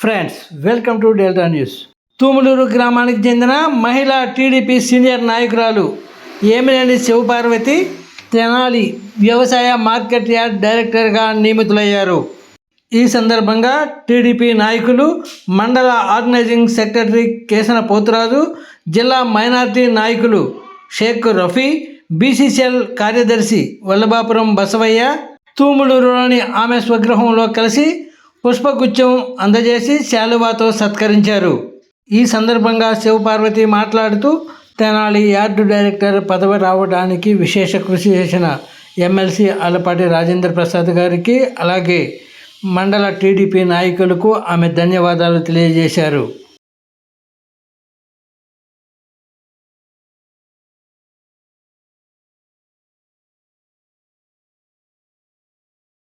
Friends, welcome to delta news. Tumuluru గ్రామానికి చెందిన మహిళా టీడీపీ సీనియర్ నాయకురాలు ఏమినేని శివపార్వతి తెనాలి వ్యవసాయ మార్కెట్ యార్డ్ డైరెక్టర్గా నియమితులయ్యారు. ఈ సందర్భంగా టీడీపీ నాయకులు, మండల ఆర్గనైజింగ్ సెక్రటరీ కేసన పోతురాజు, జిల్లా మైనార్టీ నాయకులు షేక్ రఫీ, బీసీసీఎల్ కార్యదర్శి వల్లభాపురం బసవయ్య తూములూరులోని ఆమె స్వగృహంలో కలిసి పుష్పగుచ్చం అందజేసి శాలువాతో సత్కరించారు. ఈ సందర్భంగా శివపార్వతి మాట్లాడుతూ తెనాలి యార్డు డైరెక్టర్ పదవి రావడానికి విశేష కృషి చేసిన ఎమ్మెల్సీ అలపాటి రాజేంద్ర ప్రసాద్ గారికి, అలాగే మండల టీడీపీ నాయకులకు ఆమె ధన్యవాదాలు తెలియజేశారు.